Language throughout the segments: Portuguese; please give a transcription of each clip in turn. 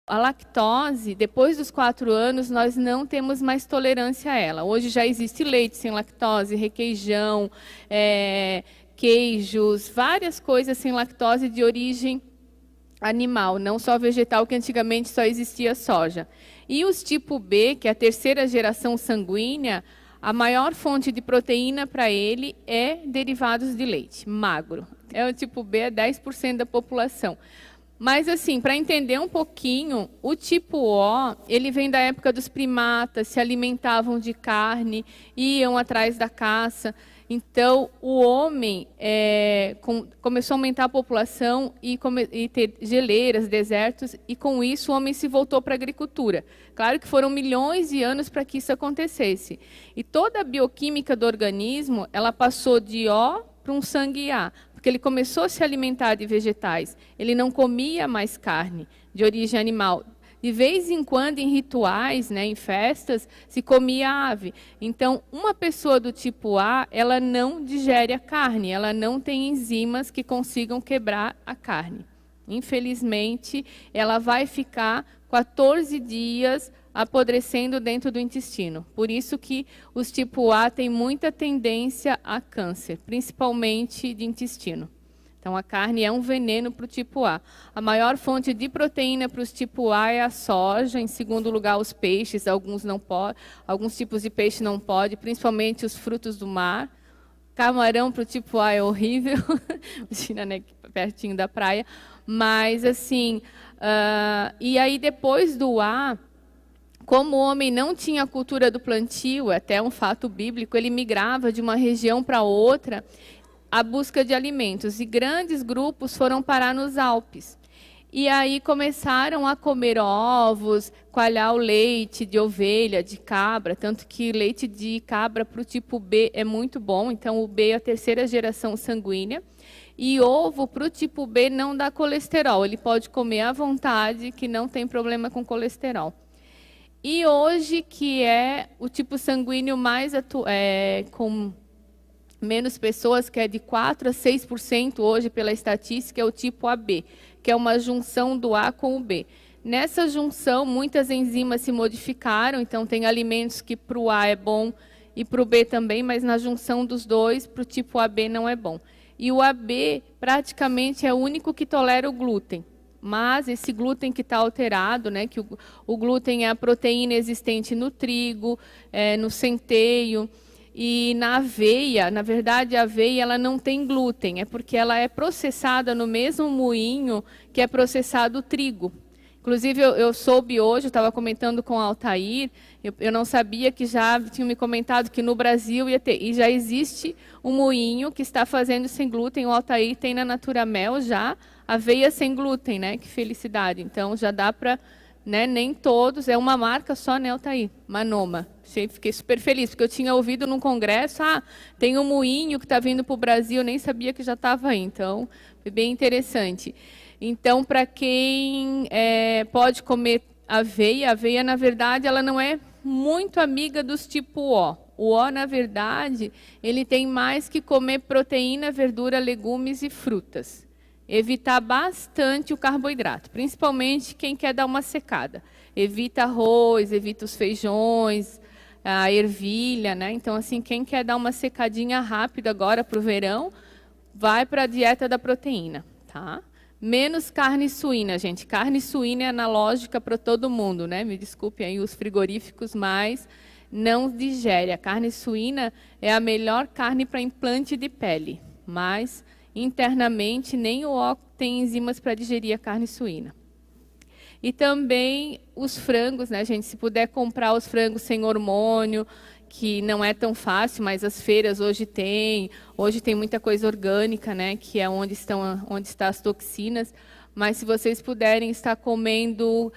A lactose, depois dos 4 anos, nós não temos mais tolerância a ela. Hoje já existe leite sem lactose, requeijão, queijos, várias coisas sem lactose de origem animal, não só vegetal, que antigamente só existia soja. E os tipo B, que é a terceira geração sanguínea, a maior fonte de proteína para ele é derivados de leite, magro. O tipo B é 10% da população. Mas, assim, para entender um pouquinho, o tipo O, ele vem da época dos primatas, se alimentavam de carne, iam atrás da caça. Então, o homem começou a aumentar a população e ter geleiras, desertos, e com isso o homem se voltou para a agricultura. Claro que foram milhões de anos para que isso acontecesse. E toda a bioquímica do organismo, ela passou de O para um sangue A, porque ele começou a se alimentar de vegetais. Ele não comia mais carne de origem animal. De vez em quando, em rituais, né, em festas, se comia ave. Então, uma pessoa do tipo A, ela não digere a carne, ela não tem enzimas que consigam quebrar a carne. Infelizmente, ela vai ficar 14 dias apodrecendo dentro do intestino. Por isso que os tipo A têm muita tendência a câncer, principalmente de intestino. Então, a carne é um veneno para o tipo A. A maior fonte de proteína para os tipo A é a soja. Em segundo lugar, os peixes. Alguns tipos de peixe não pode, principalmente os frutos do mar. Camarão para o tipo A é horrível. Imagina, né, pertinho da praia. Mas, assim, e aí depois do A, como o homem não tinha a cultura do plantio, até um fato bíblico, ele migrava de uma região para outra à busca de alimentos. E grandes grupos foram parar nos Alpes. E aí começaram a comer ovos, coalhar o leite de ovelha, de cabra, tanto que leite de cabra para o tipo B é muito bom. Então, o B é a terceira geração sanguínea. E ovo para o tipo B não dá colesterol. Ele pode comer à vontade, que não tem problema com colesterol. E hoje, que é o tipo sanguíneo mais com menos pessoas, que é de 4 a 6% hoje pela estatística, é o tipo AB, que é uma junção do A com o B. Nessa junção, muitas enzimas se modificaram, então tem alimentos que para o A é bom e para o B também, mas na junção dos dois, para o tipo AB não é bom. E o AB praticamente é o único que tolera o glúten. Mas esse glúten que está alterado, né, que o glúten é a proteína existente no trigo, no centeio e na aveia. Na verdade, a aveia ela não tem glúten, é porque ela é processada no mesmo moinho que é processado o trigo. Inclusive, eu soube hoje, eu estava comentando com o Altair, eu não sabia que já tinham me comentado que no Brasil ia ter, e já existe um moinho que está fazendo sem glúten. O Altair tem na Naturamel já aveia sem glúten, né? Que felicidade. Então, já dá para, né, nem todos, é uma marca só, né, Altair? Manoma. Fiquei super feliz, porque eu tinha ouvido num congresso, tem um moinho que está vindo para o Brasil, eu nem sabia que já estava aí. Então, foi bem interessante. Então, para quem pode comer aveia, a aveia, na verdade, ela não é muito amiga dos tipo O. O O, na verdade, ele tem mais que comer proteína, verdura, legumes e frutas. Evitar bastante o carboidrato, principalmente quem quer dar uma secada. Evita arroz, evita os feijões, a ervilha, né? Então, assim, quem quer dar uma secadinha rápida agora para o verão, vai para a dieta da proteína, tá? Menos carne suína, gente. Carne suína é analógica para todo mundo, né? Me desculpem aí os frigoríficos, mas não digere. A carne suína é a melhor carne para implante de pele, mas internamente nem o ó tem enzimas para digerir a carne suína. E também os frangos, né, gente? Se puder comprar os frangos sem hormônio, que não é tão fácil, mas as feiras hoje tem. Hoje tem muita coisa orgânica, né? Que é onde estão as toxinas. Mas se vocês puderem estar comendo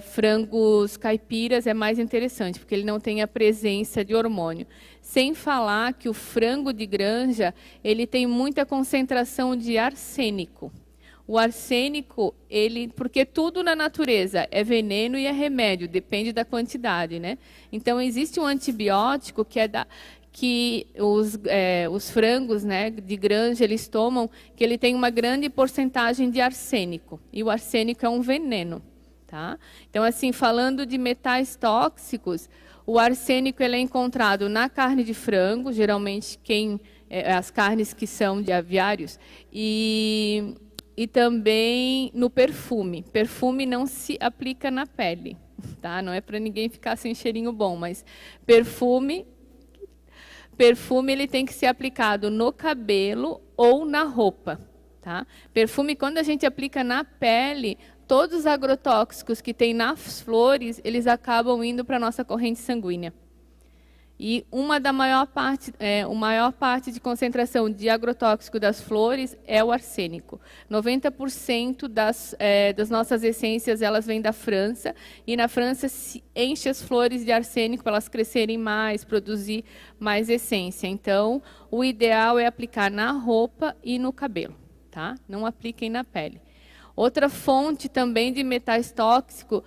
frangos caipiras, é mais interessante, porque ele não tem a presença de hormônio. Sem falar que o frango de granja, ele tem muita concentração de arsênico. O arsênico, porque tudo na natureza é veneno e é remédio, depende da quantidade, né? Então, existe um antibiótico que os frangos, né, de granja eles tomam, que ele tem uma grande porcentagem de arsênico. E o arsênico é um veneno. tá? Então, assim, falando de metais tóxicos, o arsênico ele é encontrado na carne de frango, geralmente as carnes que são de aviários, e também no perfume. Perfume não se aplica na pele, tá? Não é para ninguém ficar sem cheirinho bom, mas perfume ele tem que ser aplicado no cabelo ou na roupa, tá? Perfume, quando a gente aplica na pele, todos os agrotóxicos que tem nas flores, eles acabam indo para a nossa corrente sanguínea. E a maior parte de concentração de agrotóxico das flores é o arsênico. 90% das nossas essências elas vêm da França, e na França se enche as flores de arsênico para elas crescerem mais, produzir mais essência. Então, o ideal é aplicar na roupa e no cabelo, tá? Não apliquem na pele. Outra fonte também de metais tóxicos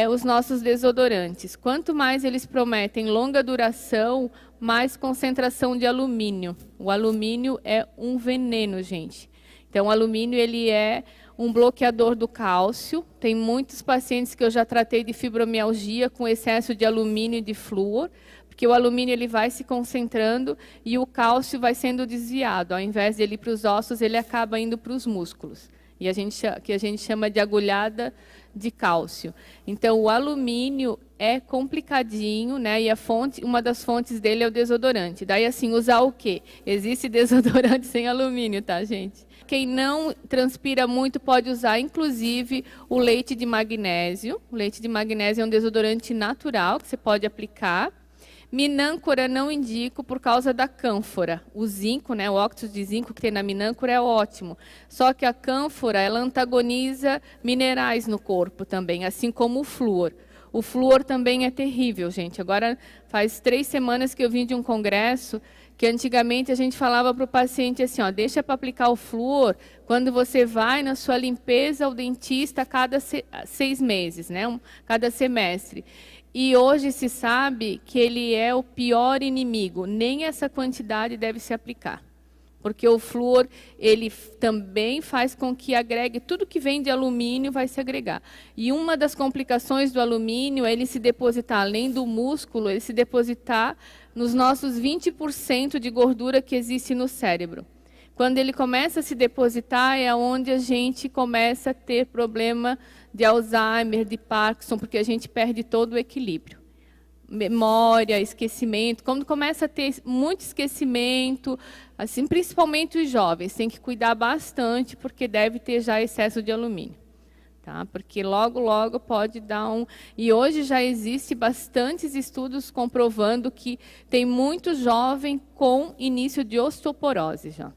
os nossos desodorantes. Quanto mais eles prometem longa duração, mais concentração de alumínio. O alumínio é um veneno, gente. Então, o alumínio ele é um bloqueador do cálcio. Tem muitos pacientes que eu já tratei de fibromialgia com excesso de alumínio e de flúor, porque o alumínio ele vai se concentrando e o cálcio vai sendo desviado. Ao invés de ele ir para os ossos, ele acaba indo para os músculos. E que a gente chama de agulhada de cálcio. Então, o alumínio é complicadinho, né? E uma das fontes dele é o desodorante. Daí, assim, usar o quê? Existe desodorante sem alumínio, tá, gente? Quem não transpira muito pode usar, inclusive, o leite de magnésio. O leite de magnésio é um desodorante natural que você pode aplicar. Minâncora não indico por causa da cânfora. O zinco, né, o óxido de zinco que tem na minâncora é ótimo. Só que a cânfora, ela antagoniza minerais no corpo também, assim como o flúor. O flúor também é terrível, gente. Agora, faz 3 semanas que eu vim de um congresso que antigamente a gente falava para o paciente assim, ó, deixa para aplicar o flúor quando você vai na sua limpeza ao dentista a cada 6 meses, né, cada semestre. E hoje se sabe que ele é o pior inimigo. Nem essa quantidade deve se aplicar. Porque o flúor, ele também faz com que agregue, tudo que vem de alumínio vai se agregar. E uma das complicações do alumínio é ele se depositar, além do músculo, ele se depositar nos nossos 20% de gordura que existe no cérebro. Quando ele começa a se depositar, é onde a gente começa a ter problema de Alzheimer, de Parkinson, porque a gente perde todo o equilíbrio. Memória, esquecimento. Quando começa a ter muito esquecimento, assim, principalmente os jovens, tem que cuidar bastante, porque deve ter já excesso de alumínio. Tá? Porque logo, logo pode dar um... E hoje já existe bastantes estudos comprovando que tem muito jovem com início de osteoporose já.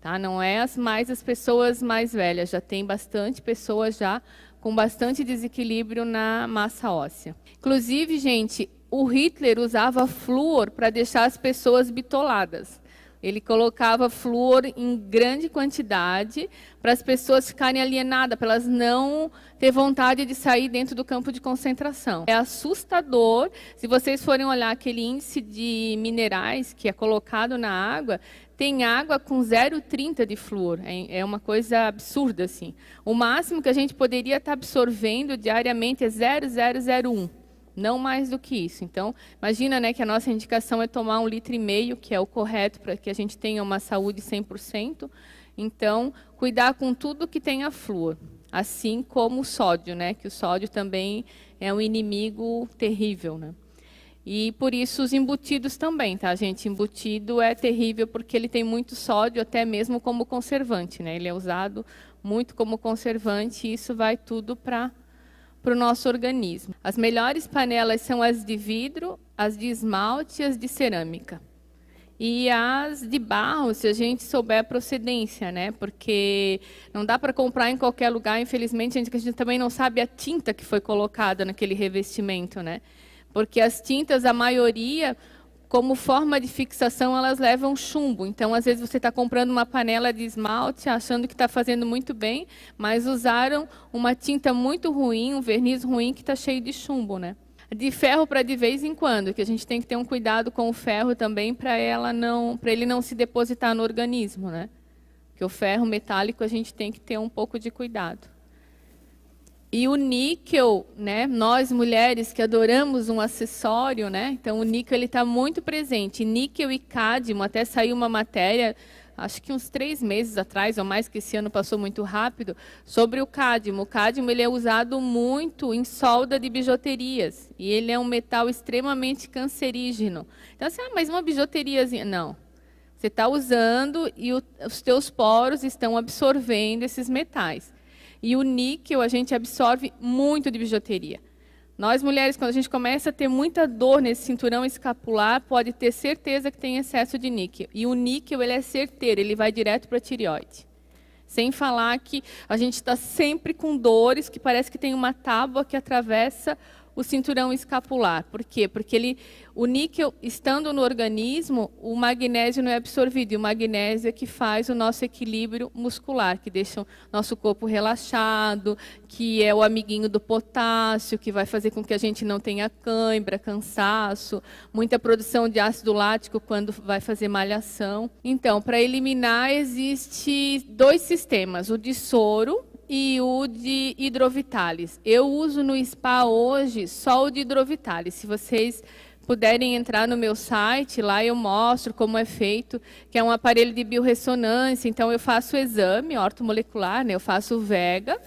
Tá? Não é mais as pessoas mais velhas, já tem bastante pessoas já com bastante desequilíbrio na massa óssea. Inclusive, gente, o Hitler usava flúor para deixar as pessoas bitoladas. Ele colocava flúor em grande quantidade para as pessoas ficarem alienadas, para elas não ter vontade de sair dentro do campo de concentração. É assustador, se vocês forem olhar aquele índice de minerais que é colocado na água, tem água com 0,30 de flúor. É uma coisa absurda, assim. O máximo que a gente poderia estar absorvendo diariamente é 0,001. Não mais do que isso. Então, imagina, né, que a nossa indicação é tomar 1,5 litro, que é o correto para que a gente tenha uma saúde 100%. Então, cuidar com tudo que tenha flúor. Assim como o sódio, né, que o sódio também é um inimigo terrível, né? E por isso os embutidos também, tá, gente? Embutido é terrível porque ele tem muito sódio, até mesmo como conservante, né? Ele é usado muito como conservante e isso vai tudo para o nosso organismo. As melhores panelas são as de vidro, as de esmalte e as de cerâmica. E as de barro, se a gente souber a procedência, né? Porque não dá para comprar em qualquer lugar, infelizmente, a gente também não sabe a tinta que foi colocada naquele revestimento, né? Porque as tintas, a maioria, como forma de fixação, elas levam chumbo. Então, às vezes, você está comprando uma panela de esmalte, achando que está fazendo muito bem, mas usaram uma tinta muito ruim, um verniz ruim, que está cheio de chumbo, né? De ferro para de vez em quando, que a gente tem que ter um cuidado com o ferro também, para ele não se depositar no organismo, né? Porque o ferro metálico, a gente tem que ter um pouco de cuidado. E o níquel, né? Nós mulheres que adoramos um acessório, né? Então o níquel ele está muito presente. Níquel e cádmio, até saiu uma matéria, acho que uns 3 meses atrás, ou mais, que esse ano passou muito rápido, sobre o cádmio. O cádmio ele é usado muito em solda de bijuterias. E ele é um metal extremamente cancerígeno. Então assim, mas uma bijuteriazinha... Não. Você está usando e os teus poros estão absorvendo esses metais. E o níquel a gente absorve muito de bijuteria. Nós mulheres, quando a gente começa a ter muita dor nesse cinturão escapular, pode ter certeza que tem excesso de níquel. E o níquel ele é certeiro, ele vai direto para a tireoide. Sem falar que a gente está sempre com dores, que parece que tem uma tábua que atravessa o cinturão escapular. Por quê? Porque o níquel, estando no organismo, o magnésio não é absorvido. E o magnésio é que faz o nosso equilíbrio muscular, que deixa o nosso corpo relaxado, que é o amiguinho do potássio, que vai fazer com que a gente não tenha cãibra, cansaço, muita produção de ácido lático quando vai fazer malhação. Então, para eliminar, existe 2 sistemas, o de soro e o de hidrovitalis. Eu uso no spa hoje só o de hidrovitalis. Se vocês puderem entrar no meu site, lá eu mostro como é feito, que é um aparelho de biorressonância. Então eu faço o exame ortomolecular, né? Eu faço o VEGA.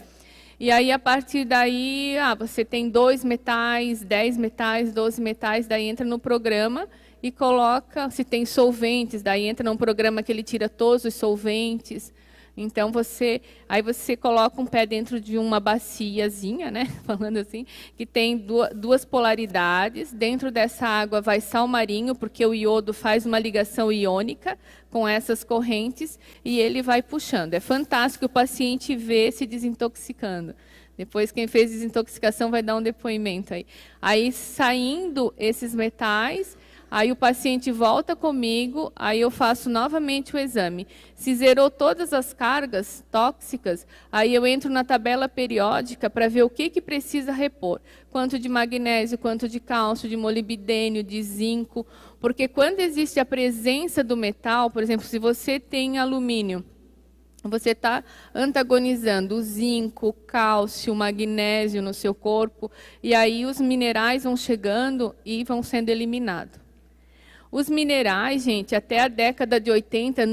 E aí, a partir daí, você tem 2 metais, 10 metais, 12 metais, daí entra no programa e coloca, se tem solventes, daí entra num programa que ele tira todos os solventes. Então, aí você coloca um pé dentro de uma baciazinha, né? Falando assim, que tem 2 polaridades. Dentro dessa água vai sal marinho, porque o iodo faz uma ligação iônica com essas correntes e ele vai puxando. É fantástico o paciente ver se desintoxicando. Depois, quem fez desintoxicação vai dar um depoimento aí. Aí, saindo esses metais... Aí o paciente volta comigo, aí eu faço novamente o exame. Se zerou todas as cargas tóxicas, aí eu entro na tabela periódica para ver o que precisa repor. Quanto de magnésio, quanto de cálcio, de molibdênio, de zinco. Porque quando existe a presença do metal, por exemplo, se você tem alumínio, você está antagonizando o zinco, o cálcio, o magnésio no seu corpo, e aí os minerais vão chegando e vão sendo eliminados. Os minerais, gente, até a década de 80,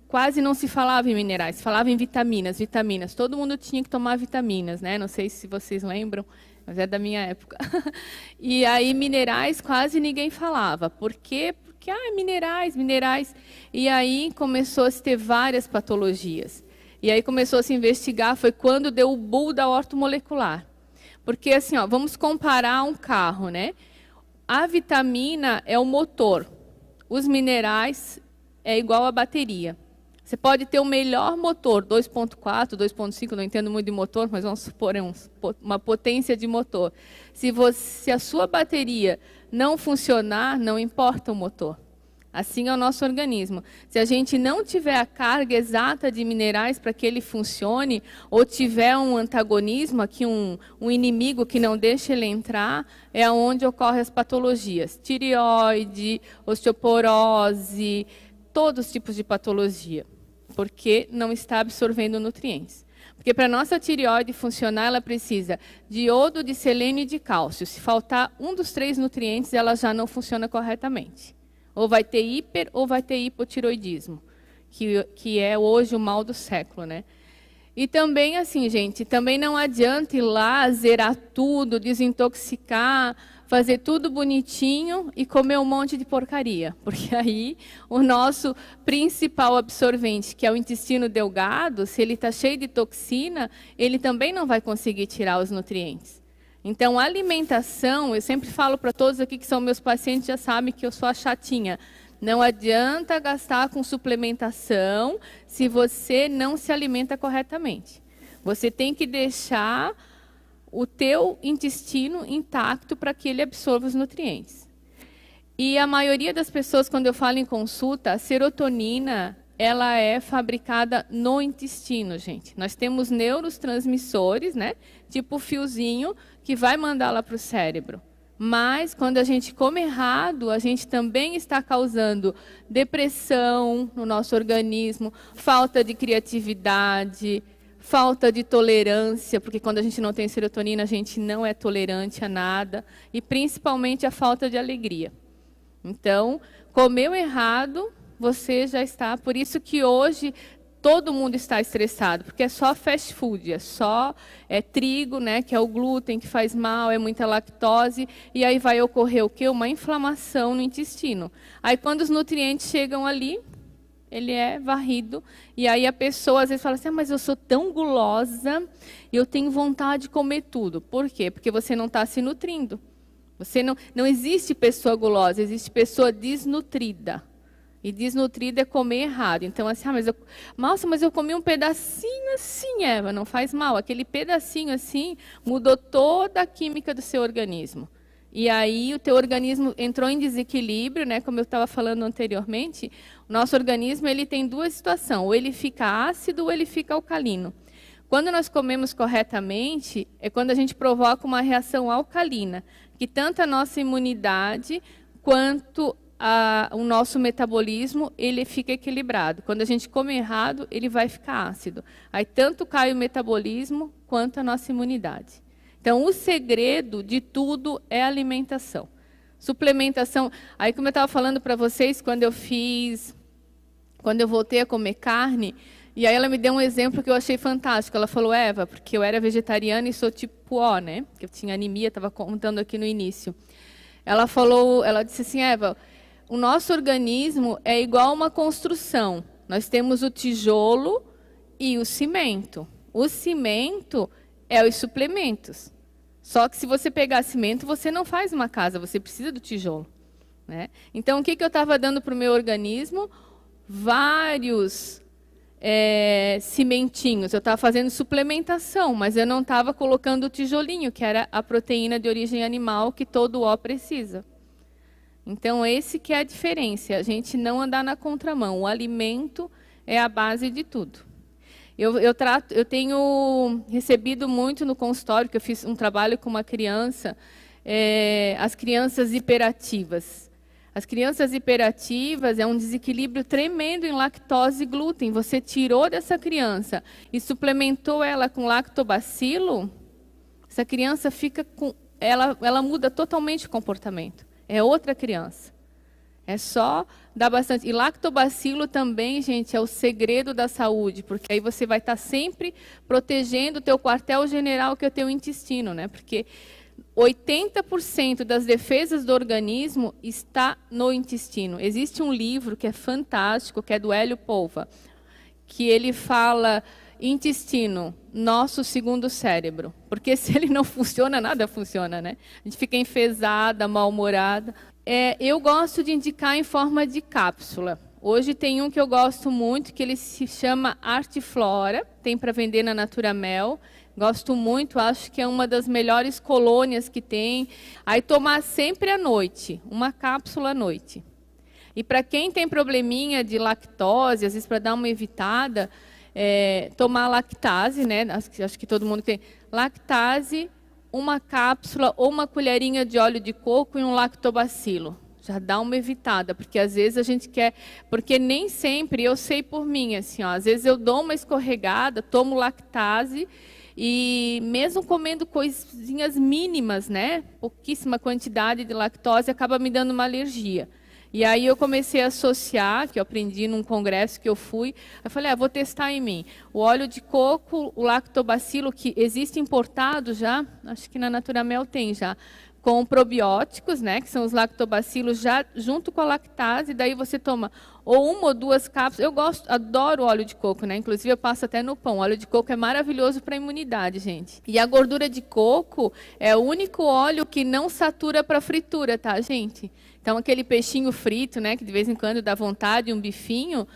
quase não se falava em minerais, se falava em vitaminas, vitaminas. Todo mundo tinha que tomar vitaminas, né? Não sei se vocês lembram, mas é da minha época. E aí, minerais, quase ninguém falava. Por quê? Porque, minerais, minerais. E aí, começou a se ter várias patologias. E aí, começou a se investigar, foi quando deu o boom da ortomolecular. Porque, assim, vamos comparar um carro, né? A vitamina é o motor. Os minerais é igual a bateria. Você pode ter o melhor motor, 2.4, 2.5, não entendo muito de motor, mas vamos supor uma potência de motor. Se a sua bateria não funcionar, não importa o motor. Assim é o nosso organismo. Se a gente não tiver a carga exata de minerais para que ele funcione, ou tiver um antagonismo, aqui um inimigo que não deixa ele entrar, é onde ocorrem as patologias. Tireoide, osteoporose, todos os tipos de patologia, porque não está absorvendo nutrientes. Porque para a nossa tireoide funcionar, ela precisa de iodo, de selênio e de cálcio. Se faltar um dos 3 nutrientes, ela já não funciona corretamente. Ou vai ter hiper ou vai ter hipotiroidismo, que é hoje o mal do século, né? E também, assim, gente, também não adianta ir lá, zerar tudo, desintoxicar, fazer tudo bonitinho e comer um monte de porcaria. Porque aí o nosso principal absorvente, que é o intestino delgado, se ele está cheio de toxina, ele também não vai conseguir tirar os nutrientes. Então, a alimentação, eu sempre falo para todos aqui que são meus pacientes, já sabem que eu sou a chatinha. Não adianta gastar com suplementação se você não se alimenta corretamente. Você tem que deixar o teu intestino intacto para que ele absorva os nutrientes. E a maioria das pessoas, quando eu falo em consulta, a serotonina, ela é fabricada no intestino, gente. Nós temos neurotransmissores, né? Tipo fiozinho, que vai mandar lá para o cérebro. Mas, quando a gente come errado, a gente também está causando depressão no nosso organismo, falta de criatividade, falta de tolerância, porque quando a gente não tem serotonina, a gente não é tolerante a nada, e principalmente a falta de alegria. Então, comeu errado, você já está... Por isso que hoje todo mundo está estressado, porque é só fast food, é só trigo, né, que é o glúten que faz mal, é muita lactose, e aí vai ocorrer o quê? Uma inflamação no intestino. Aí quando os nutrientes chegam ali, ele é varrido, e aí a pessoa às vezes fala assim, mas eu sou tão gulosa, eu tenho vontade de comer tudo. Por quê? Porque você não está se nutrindo. Você não existe pessoa gulosa, existe pessoa desnutrida. E desnutrida é comer errado. Então, assim, mas eu comi um pedacinho assim, Eva, não faz mal. Aquele pedacinho assim mudou toda a química do seu organismo. E aí o teu organismo entrou em desequilíbrio, né? Como eu estava falando anteriormente, o nosso organismo ele tem duas situações, ou ele fica ácido ou ele fica alcalino. Quando nós comemos corretamente, é quando a gente provoca uma reação alcalina, que tanto a nossa imunidade quanto o nosso metabolismo ele fica equilibrado. Quando a gente come errado, ele vai ficar ácido. Aí tanto cai o metabolismo quanto a nossa imunidade. Então, o segredo de tudo é a alimentação. Suplementação. Aí, como eu estava falando para vocês, quando eu voltei a comer carne, e aí ela me deu um exemplo que eu achei fantástico. Ela falou, Eva, porque eu era vegetariana e sou tipo O, né? Que eu tinha anemia, estava contando aqui no início. Ela disse assim, Eva, o nosso organismo é igual uma construção. Nós temos o tijolo e o cimento. O cimento é os suplementos. Só que se você pegar cimento, você não faz uma casa, você precisa do tijolo, né? Então, o que eu estava dando para o meu organismo? Vários cimentinhos. Eu estava fazendo suplementação, mas eu não estava colocando o tijolinho, que era a proteína de origem animal que todo O precisa. Então, esse que é a diferença, a gente não andar na contramão. O alimento é a base de tudo. Eu tenho recebido muito no consultório, que eu fiz um trabalho com uma criança, as crianças hiperativas. As crianças hiperativas é um desequilíbrio tremendo em lactose e glúten. Você tirou dessa criança e suplementou ela com lactobacilo, essa criança fica com... Ela muda totalmente o comportamento. É outra criança. É só dar bastante. E lactobacilo também, gente, é o segredo da saúde, porque aí você vai estar sempre protegendo o teu quartel-general, que é o teu intestino, né? Porque 80% das defesas do organismo está no intestino. Existe um livro que é fantástico, que é do Hélio Polva, que ele fala intestino, nosso segundo cérebro. Porque se ele não funciona, nada funciona, né? A gente fica enfesada, mal-humorada. Eu gosto de indicar em forma de cápsula. Hoje tem um que eu gosto muito, que ele se chama Artiflora, tem para vender na Naturamel. Gosto muito, acho que é uma das melhores colônias que tem. Aí tomar sempre à noite, uma cápsula à noite. E para quem tem probleminha de lactose, às vezes para dar uma evitada, tomar lactase, né? Acho que todo mundo tem. Lactase, uma cápsula ou uma colherinha de óleo de coco e um lactobacilo. Já dá uma evitada, porque às vezes a gente quer... Porque nem sempre, eu sei por mim, assim, ó, às vezes eu dou uma escorregada, tomo lactase, e mesmo comendo coisinhas mínimas, né, pouquíssima quantidade de lactose, acaba me dando uma alergia. E aí eu comecei a associar, que eu aprendi num congresso que eu fui, eu falei, vou testar em mim. O óleo de coco, o lactobacilo, que existe importado já, acho que na Naturamel tem já, com probióticos, né, que são os lactobacilos, já junto com a lactase, daí você toma ou uma ou duas cápsulas. Eu adoro óleo de coco, né? Inclusive eu passo até no pão. O óleo de coco é maravilhoso para a imunidade, gente. E a gordura de coco é o único óleo que não satura para fritura, tá, gente? Então aquele peixinho frito, né, que de vez em quando dá vontade, um bifinho,